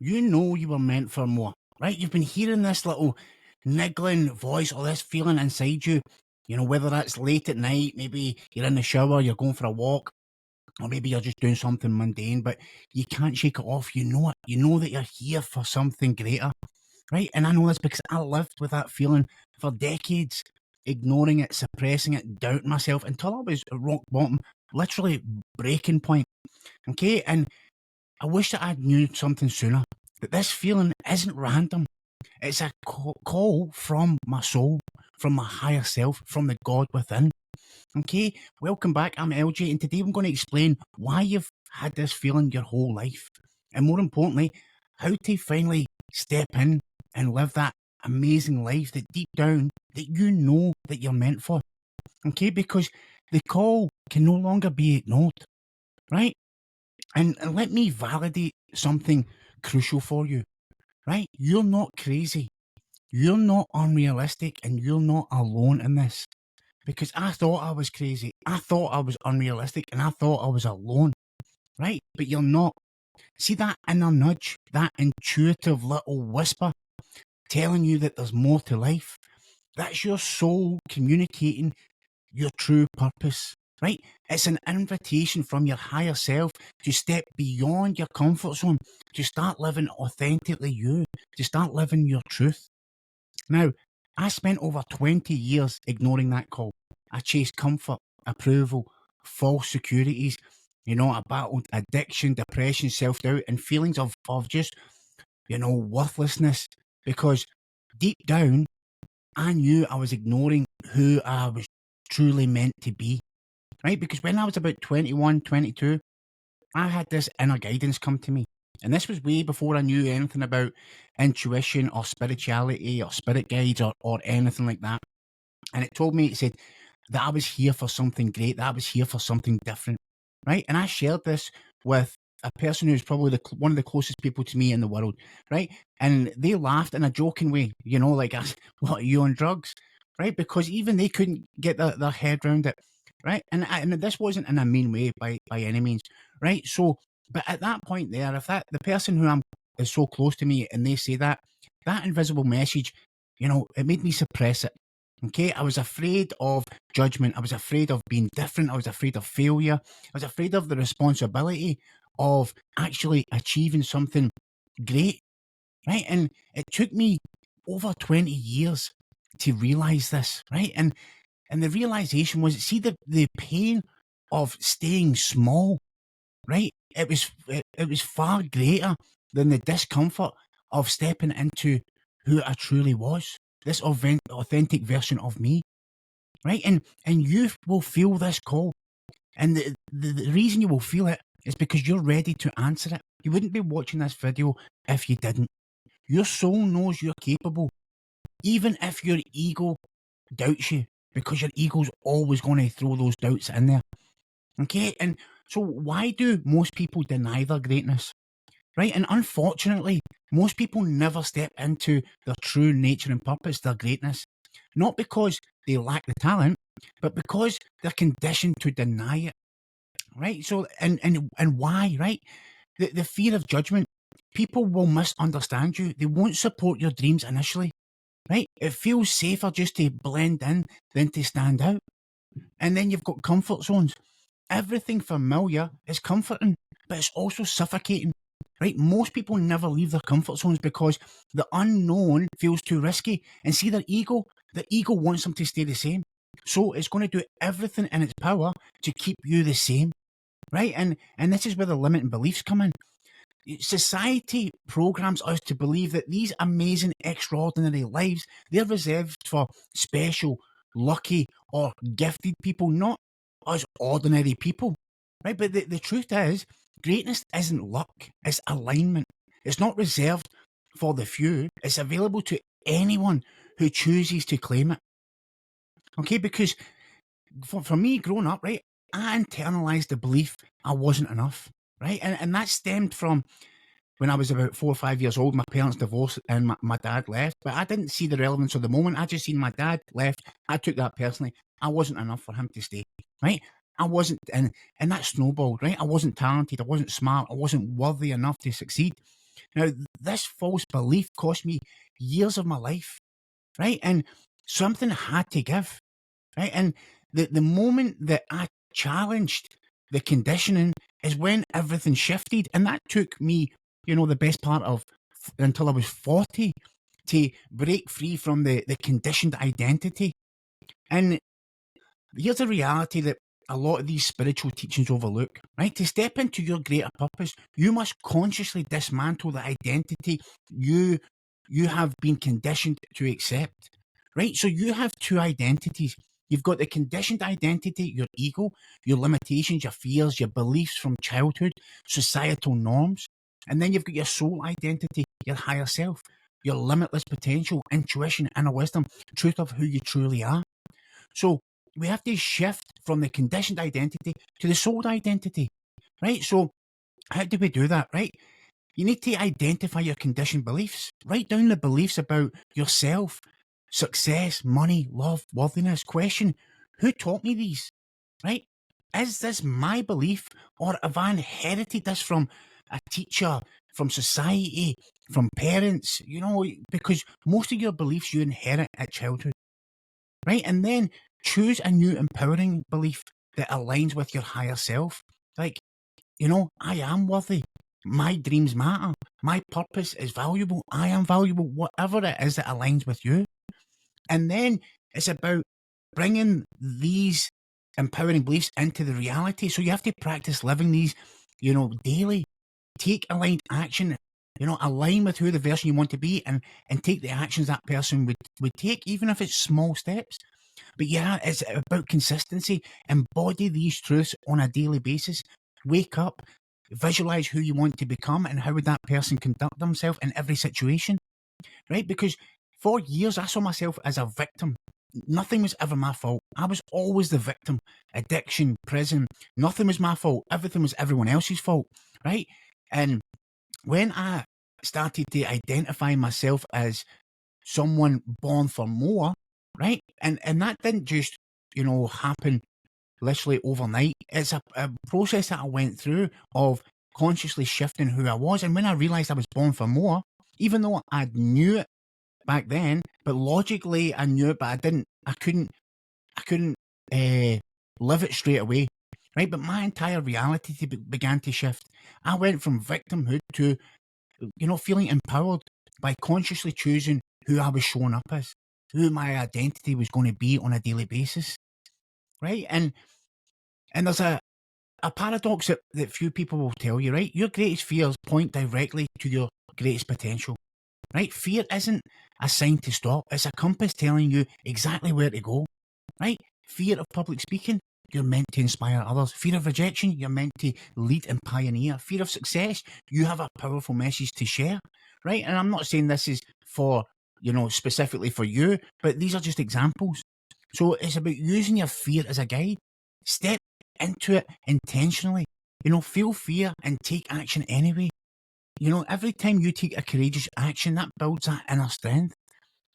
you know you were meant for more, right? You've been hearing this little niggling voice or this feeling inside you, whether that's late at night, maybe you're in the shower, you're going for a walk, or maybe you're just doing something mundane, but you can't shake it off. You know it. You know that you're here for something greater, right? And I know this because I lived with that feeling for decades, ignoring it, suppressing it, doubting myself until I was at rock bottom, literally breaking point. Okay, and I wish that I knew something sooner. That this feeling isn't random. It's a call from my soul, from my higher self, from the God within. Okay, welcome back. I'm LJ, and today I'm going to explain why you've had this feeling your whole life, and more importantly, how to finally step in and live that amazing life that deep down that you know that you're meant for. Okay, because the call can no longer be ignored, right? And let me validate something crucial for you, right? You're not crazy. You're not unrealistic, and you're not alone in this. Because I thought I was crazy. I thought I was unrealistic, and I thought I was alone, right? But you're not. See that inner nudge, that intuitive little whisper telling you that there's more to life? That's your soul communicating your true purpose, right? It's an invitation from your higher self to step beyond your comfort zone, to start living authentically you, to start living your truth. Now, I spent over 20 years ignoring that call. I chased comfort, approval, false securities. I battled addiction, depression, self-doubt, and feelings of just, worthlessness. Because deep down, I knew I was ignoring who I was truly meant to be, right? Because when I was about 21, 22, I had this inner guidance come to me. And this was way before I knew anything about intuition or spirituality or spirit guides or anything like that. And it told me, it said that I was here for something great, that I was here for something different, right? And I shared this with a person who's probably one of the closest people to me in the world, right? And they laughed in a joking way, like, what, are you on drugs? Right? Because even they couldn't get their head around it, right? And this wasn't in a mean way by any means, right? So, but at that point there, if the person who is so close to me and they say that invisible message, it made me suppress it. Okay, I was afraid of judgment. I was afraid of being different. I was afraid of failure. I was afraid of the responsibility of actually achieving something great, right? And it took me over 20 years to realize this, right? And the realization was, see, the pain of staying small, right? It was far greater than the discomfort of stepping into who I truly was, this authentic version of me, right? And you will feel this call, and the reason you will feel it is because you're ready to answer it. You wouldn't be watching this video if you didn't. Your soul knows you're capable, even if your ego doubts you, because your ego's always going to throw those doubts in there. Okay, and so why do most people deny their greatness? Right, and unfortunately, most people never step into their true nature and purpose, their greatness. Not because they lack the talent, but because they're conditioned to deny it. Right, so and why? Right, the fear of judgment. People will misunderstand you. They won't support your dreams initially. Right, it feels safer just to blend in than to stand out. And then you've got comfort zones. Everything familiar is comforting, but it's also suffocating, right? Most people never leave their comfort zones because the unknown feels too risky. And see, the ego wants them to stay the same. So it's going to do everything in its power to keep you the same, right? And this is where the limiting beliefs come in. Society programs us to believe that these amazing, extraordinary lives, they're reserved for special, lucky, or gifted people, not us ordinary people, right? But the truth is, greatness isn't luck, it's alignment. It's not reserved for the few, it's available to anyone who chooses to claim it. Okay, because for me, growing up, right, I internalized the belief I wasn't enough, right? And that stemmed from when I was about 4 or 5 years old. My parents divorced and my dad left, but I didn't see the relevance of the moment. I just seen my dad left. I took that personally. I wasn't enough for him to stay, right? I wasn't, and that snowballed, right? I wasn't talented. I wasn't smart. I wasn't worthy enough to succeed. Now, this false belief cost me years of my life, right? And something had to give, right? And the moment that I challenged the conditioning is when everything shifted. And that took me, the best part of until I was 40 to break free from the conditioned identity. And here's a reality that a lot of these spiritual teachings overlook, right? To step into your greater purpose, you must consciously dismantle the identity you have been conditioned to accept, right? So you have two identities. You've got the conditioned identity, your ego, your limitations, your fears, your beliefs from childhood, societal norms. And then you've got your soul identity, your higher self, your limitless potential, intuition, inner wisdom, truth of who you truly are. So we have to shift from the conditioned identity to the soul identity, right? So how do we do that, right? You need to identify your conditioned beliefs. Write down the beliefs about yourself, success, money, love, worthiness. Question, who taught me these, right? Is this my belief, or have I inherited this from a teacher, from society, from parents? Because most of your beliefs you inherit at childhood, right? And then choose a new empowering belief that aligns with your higher self. Like, I am worthy. My dreams matter. My purpose is valuable. I am valuable, whatever it is that aligns with you. And then it's about bringing these empowering beliefs into the reality. So you have to practice living these, daily. Take aligned action, align with who the version you want to be, and take the actions that person would take, even if it's small steps. But yeah, it's about consistency. Embody these truths on a daily basis. Wake up, visualize who you want to become and how would that person conduct themselves in every situation, right? Because for years, I saw myself as a victim. Nothing was ever my fault. I was always the victim. Addiction, prison, nothing was my fault. Everything was everyone else's fault, right? And when I started to identify myself as someone born for more, right? And that didn't just, happen literally overnight. It's a process that I went through of consciously shifting who I was. And when I realized I was born for more, even though I knew it back then, but logically I knew it, but I couldn't live it straight away, right? But my entire reality began to shift. I went from victimhood to, feeling empowered by consciously choosing who I was showing up as, who my identity was going to be on a daily basis, right? And there's a paradox that few people will tell you, right? Your greatest fears point directly to your greatest potential, right? Fear isn't a sign to stop. It's a compass telling you exactly where to go, right? Fear of public speaking, you're meant to inspire others. Fear of rejection, you're meant to lead and pioneer. Fear of success, you have a powerful message to share, right? And I'm not saying this is for, specifically for you, but these are just examples. So it's about using your fear as a guide. Step into it intentionally. Feel fear and take action anyway. Every time you take a courageous action, that builds that inner strength.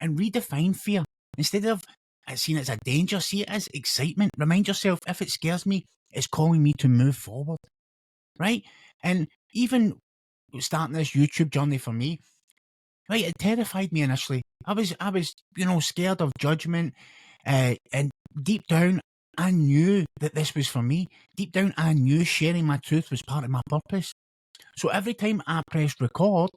And redefine fear. Instead of seeing it as a danger, see it as excitement. Remind yourself, if it scares me, it's calling me to move forward, right? And even starting this YouTube journey for me, right, it terrified me initially. I was, scared of judgment, and deep down, I knew that this was for me. Deep down, I knew sharing my truth was part of my purpose. So every time I pressed record,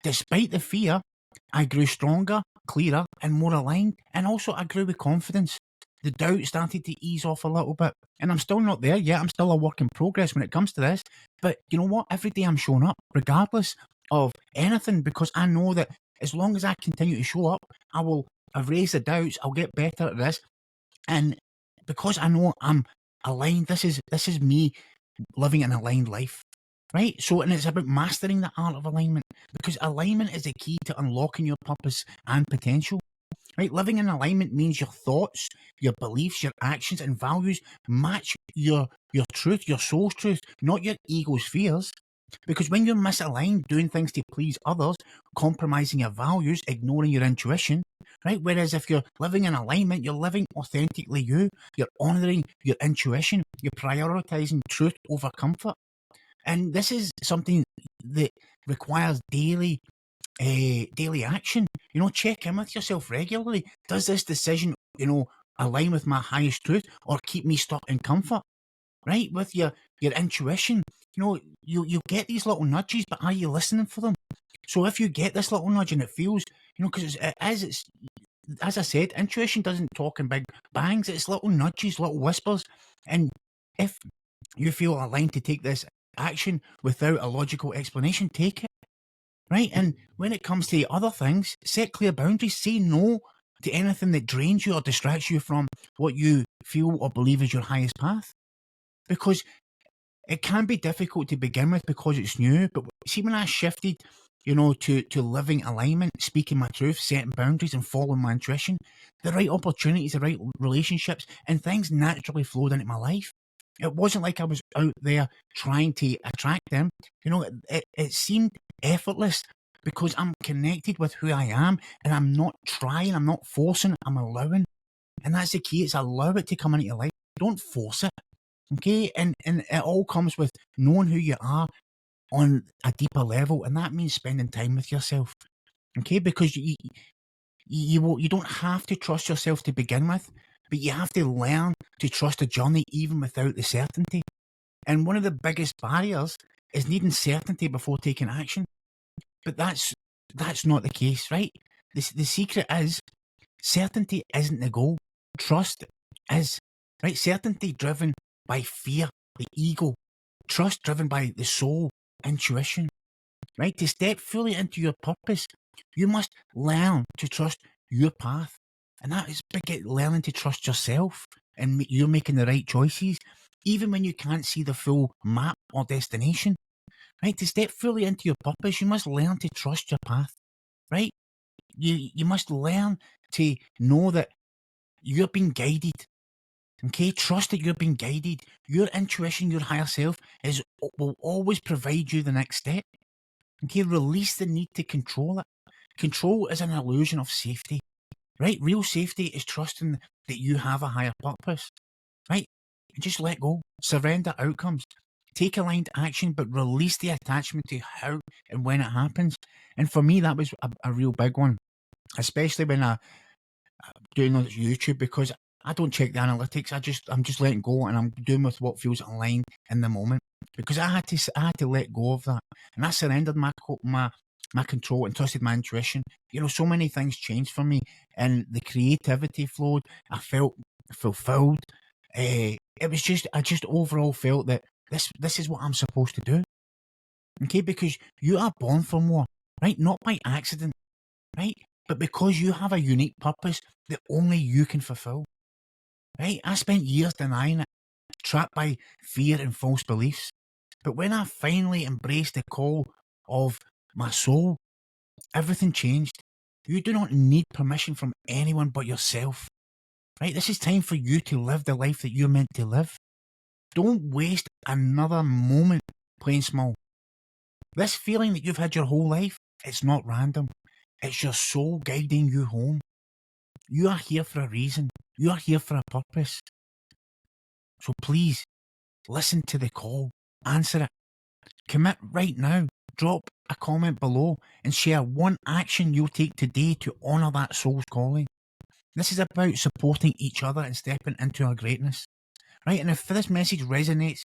despite the fear, I grew stronger, clearer, and more aligned. And also, I grew with confidence. The doubt started to ease off a little bit. And I'm still not there yet. I'm still a work in progress when it comes to this. But you know what? Every day I'm showing up, regardless of anything, because I know that as long as I continue to show up, I will erase the doubts. I'll get better at this. And because I know I'm aligned, this is me living an aligned life. Right? So, and it's about mastering the art of alignment, because alignment is the key to unlocking your purpose and potential. Right? Living in alignment means your thoughts, your beliefs, your actions and values match your truth, your soul's truth, not your ego's fears. Because when you're misaligned, doing things to please others, compromising your values, ignoring your intuition, right? Whereas if you're living in alignment, you're living authentically you, you're honouring your intuition, you're prioritising truth over comfort. And this is something that requires daily action. Check in with yourself regularly. Does this decision, align with my highest truth, or keep me stuck in comfort? Right? With your intuition, you get these little nudges, but are you listening for them? So if you get this little nudge and it feels, because it's as I said, intuition doesn't talk in big bangs. It's little nudges, little whispers. And if you feel aligned to take this action without a logical explanation, take it. Right? And when it comes to other things, set clear boundaries. Say no to anything that drains you or distracts you from what you feel or believe is your highest path. Because it can be difficult to begin with because it's new. But see, when I shifted, to living alignment, speaking my truth, setting boundaries and following my intuition, the right opportunities, the right relationships and things naturally flowed into my life. It wasn't like I was out there trying to attract them. It seemed effortless because I'm connected with who I am and I'm not trying, I'm not forcing, I'm allowing. And that's the key. It's allow it to come into your life. Don't force it. Okay. And it all comes with knowing who you are on a deeper level. And that means spending time with yourself. Okay. Because you don't have to trust yourself to begin with, but you have to learn to trust the journey even without the certainty. And one of the biggest barriers is needing certainty before taking action. But that's not the case, right? The secret is certainty isn't the goal. Trust is, right? Certainty driven by fear, the ego. Trust driven by the soul, intuition, right? To step fully into your purpose, you must learn to trust your path. And that is big, learning to trust yourself and you're making the right choices, even when you can't see the full map or destination. Right? To step fully into your purpose, you must learn to trust your path. Right? You must learn to know that you're being guided. Okay? Trust that you're being guided. Your intuition, your higher self will always provide you the next step. Okay? Release the need to control it. Control is an illusion of safety. Right? Real safety is trusting that you have a higher purpose. Right? Just let go. Surrender outcomes. Take aligned action, but release the attachment to how and when it happens. And for me, that was a real big one, especially when I'm doing on YouTube, because I don't check the analytics. I'm just letting go and I'm doing with what feels aligned in the moment, because I had to let go of that, and I surrendered my control and trusted my intuition. So many things changed for me, and the creativity flowed. I felt fulfilled. It was I just overall felt that this is what I'm supposed to do. Okay, because you are born for more, right? Not by accident, right? But because you have a unique purpose that only you can fulfill, right? I spent years denying it, trapped by fear and false beliefs. But when I finally embraced the call of my soul, everything changed. You do not need permission from anyone but yourself, right? This is time for you to live the life that you're meant to live. Don't waste another moment playing small. This feeling that you've had your whole life, it's not random. It's your soul guiding you home. You are here for a reason. You are here for a purpose. So please, listen to the call. Answer it. Commit right now. Drop a comment below and share one action you'll take today to honour that soul's calling. This is about supporting each other and stepping into our greatness. Right? And if this message resonates,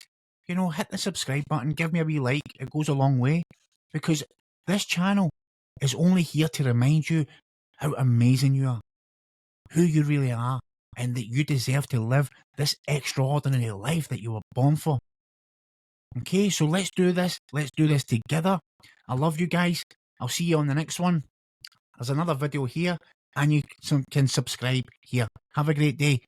hit the subscribe button, give me a wee like. It goes a long way, because this channel is only here to remind you how amazing you are, who you really are, and that you deserve to live this extraordinary life that you were born for. Okay, so let's do this. Let's do this together. I love you guys. I'll see you on the next one. There's another video here, and you can subscribe here. Have a great day.